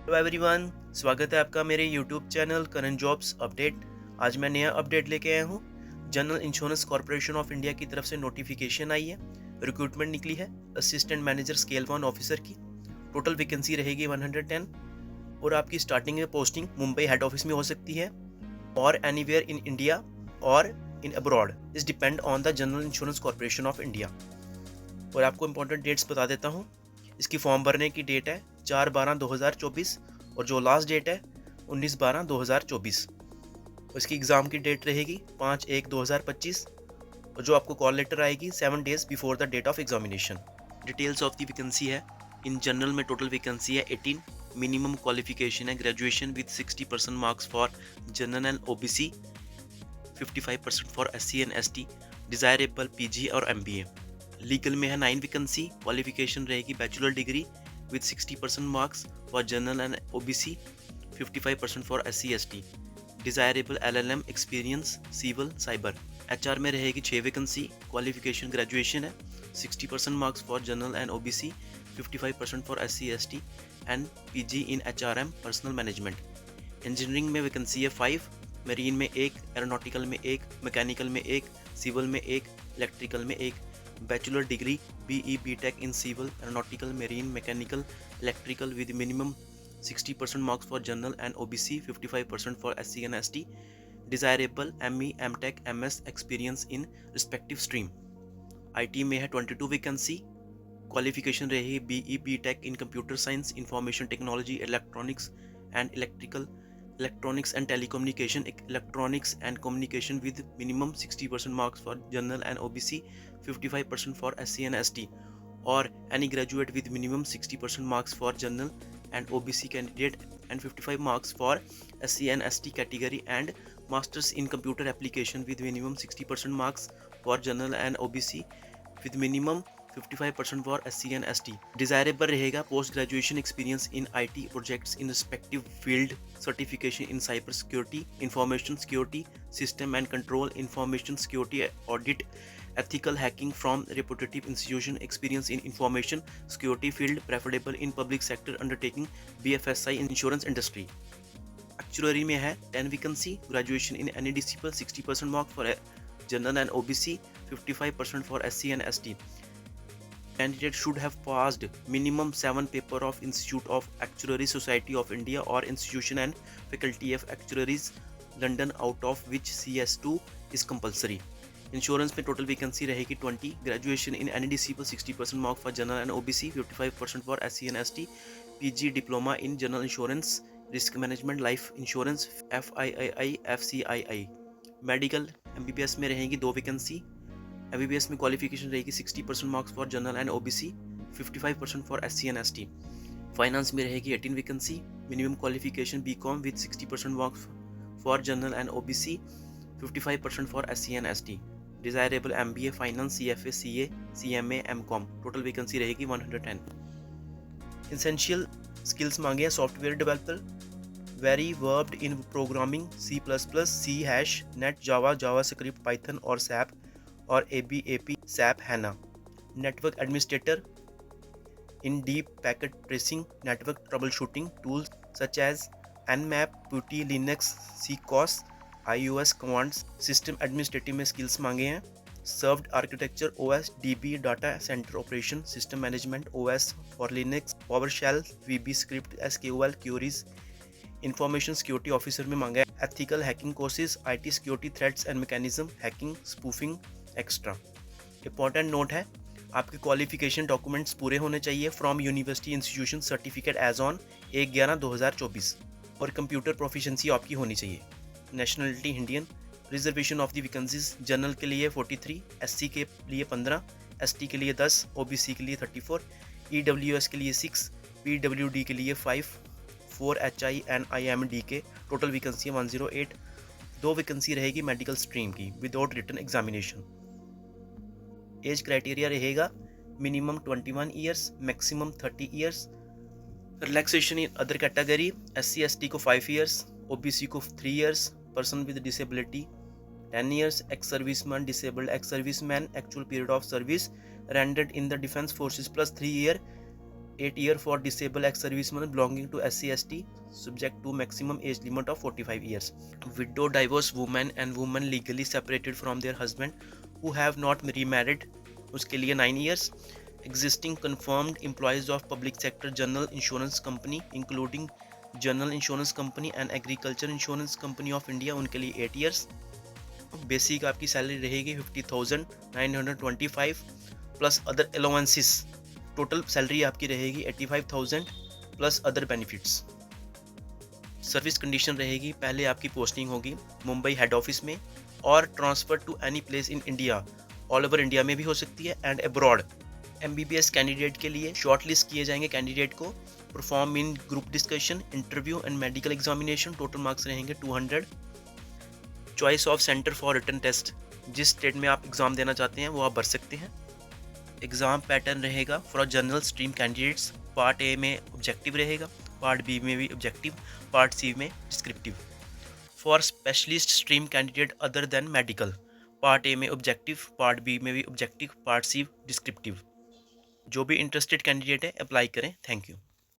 Hello everyone, स्वागत है आपका मेरे YouTube channel current jobs update. आज मैं नया अपडेट लेके आया हूँ। General insurance corporation of India की तरफ से नोटिफिकेशन आई है, रिक्रूटमेंट निकली है असिस्टेंट मैनेजर स्केल 1 ऑफिसर की। टोटल वैकेंसी रहेगी 110 और आपकी स्टार्टिंग में पोस्टिंग मुंबई हेड ऑफिस में हो सकती है और एनीवेयर इन इंडिया और इन अब्रॉड। इस depend on the general insurance corporation of India. और आपको इंपॉर्टेंट डेट्स बता देता हूँ। इसकी फॉर्म भरने की डेट है 4/12/2024 और जो लास्ट डेट है 19/12/2024। और इसकी एग्ज़ाम की डेट रहेगी 5/1/2025 और जो आपको कॉल लेटर आएगी 7 days before the date of examination. Details of the vacancy है। इन जनरल में टोटल वैकेंसी है 18। मिनिमम क्वालिफिकेशन है graduation with 60% marks for general and OBC, 55% for SC and ST, desirable PG और MBA. Legal में है 9 vacancy. Qualification रहेगी bachelor degree with 60% marks for general and OBC, 55% for SC ST, desirable LLM experience civil cyber. HR में रहेगी 6 vacancy. Qualification graduation है, 60% marks for general and OBC, 55% for SC ST and PG in HRM personal management. Engineering में vacancy है 5। Marine में 1, aeronautical में 1, mechanical में 1, civil में 1, electrical में 1। Bachelor degree BE BTech in civil, aeronautical, marine, mechanical, electrical with minimum 60% marks for general and OBC, 55% for SC and ST. Desirable ME, MTech, MS experience in respective stream. IT में है 22 vacancy. Qualification रहेगी BE BTech in Computer Science, Information Technology, Electronics and Electrical, Electronics and Telecommunication, Electronics and Communication with minimum 60% marks for general and OBC, 55% for SC and ST, or any graduate with minimum 60% marks for general and OBC candidate and 55 marks for SC and ST category, and masters in computer application with minimum 60% marks for general and OBC with minimum 55% for SC and ST. Desirable रहेगा post graduation experience in IT projects in respective field, certification in cyber security, information security, system and control, information security audit, ethical hacking from reputable institution, experience in information security field, preferable in public sector undertaking, BFSI in insurance industry. Actuary में है 10 vacancy, graduation in any discipline, 60% mark for general and OBC, 55% for SC and ST. Candidate should have passed minimum 7 paper of Institute of Actuary Society of India or institution and faculty of actuaries London, out of which CS2 is compulsory. Insurance में total vacancy रहेगी 20। Graduation in any discipline, 60% mark for general and OBC, 55% for SC and ST, PG diploma in general insurance, risk management, life insurance, FIII, FCII। Medical MBBS में रहेगी 2 वैकेंसी। MBBS में qualification रहेगी 60% marks for general and OBC, 55% for SC and ST. Finance में रहेगी 18 vacancy. Minimum qualification BCom with 60% marks for general and OBC, 55% for SC and ST. Desirable MBA finance, CFA, CA, CMA, MCOM। Total vacancy रहेगी 110। Essential skills मांगे हैं software developer, very versed in programming, C++, C#, net, Java, JavaScript, Python और SAP और ABAP, SAP, HANA. Network administrator in deep packet tracing, network troubleshooting tools such as Nmap, Putty, Linux, CCOS, iOS commands. System administrative में skills मांगे हैं server architecture, OS, DB, data centre operation, system management, OS for Linux, PowerShell, VB script, SQL queries. Information security officer में मांगा है ethical hacking courses, IT security threats and mechanism, hacking, spoofing extra. Important note है, आपके qualification documents पूरे होने चाहिए from university institution, certificate as on 1/11/2024 और computer proficiency आपकी होनी चाहिए। Nationality Indian. Reservation of the vacancies general के लिए 43, SC के लिए 15, ST के लिए 10, OBC के लिए 34, EWS के लिए 6, PWD के लिए 5, 4 HI एंड IMD के। Total vacancy 108। 2 वैकेंसी रहेगी मेडिकल स्ट्रीम की without written examination. Age criteria रहेगा minimum 21 years, maximum 30 years. Relaxation in other category, SC ST को 5 ईयर्स, OBC को 3 years, person with disability 10 years, ex-serviceman, disabled ex-serviceman, actual period of service rendered in the defense forces plus 3 year 8 year for disabled ex-servicemen belonging to SC/ST subject to maximum age limit of 45 years. Widow, divorced women and women legally separated from their husband who have not remarried, उसके लिए 9 years. Existing confirmed employees of public sector general insurance company including general insurance company and agriculture insurance company of India, उनके लिए 8 years. Basic आपकी salary रहेगी 50,925 plus other allowances. Total salary आपकी रहेगी 85,000 plus other benefits. Service condition रहेगी, पहले आपकी posting होगी मुंबई हेड ऑफिस में और transfer to any place in India, all over India में भी हो सकती है एंड अब्रॉड. MBBS कैंडिडेट के लिए शॉर्टलिस्ट किए जाएंगे कैंडिडेट को. Perform in group discussion, interview and medical examination. Total marks रहेंगे 200. Choice of centre for written test, जिस स्टेट में आप एग्ज़ाम देना चाहते हैं वो आप भर सकते हैं. एग्ज़ाम पैटर्न रहेगा for general stream candidates. Part A में ऑब्जेक्टिव रहेगा, पार्ट बी में भी ऑब्जेक्टिव, पार्ट सी में descriptive. For specialist stream candidate other than medical, part A में ऑब्जेक्टिव, पार्ट बी में भी ऑब्जेक्टिव, पार्ट सी डिस्क्रिप्टिव. जो भी इंटरेस्टेड कैंडिडेट है अप्लाई करें. Thank you.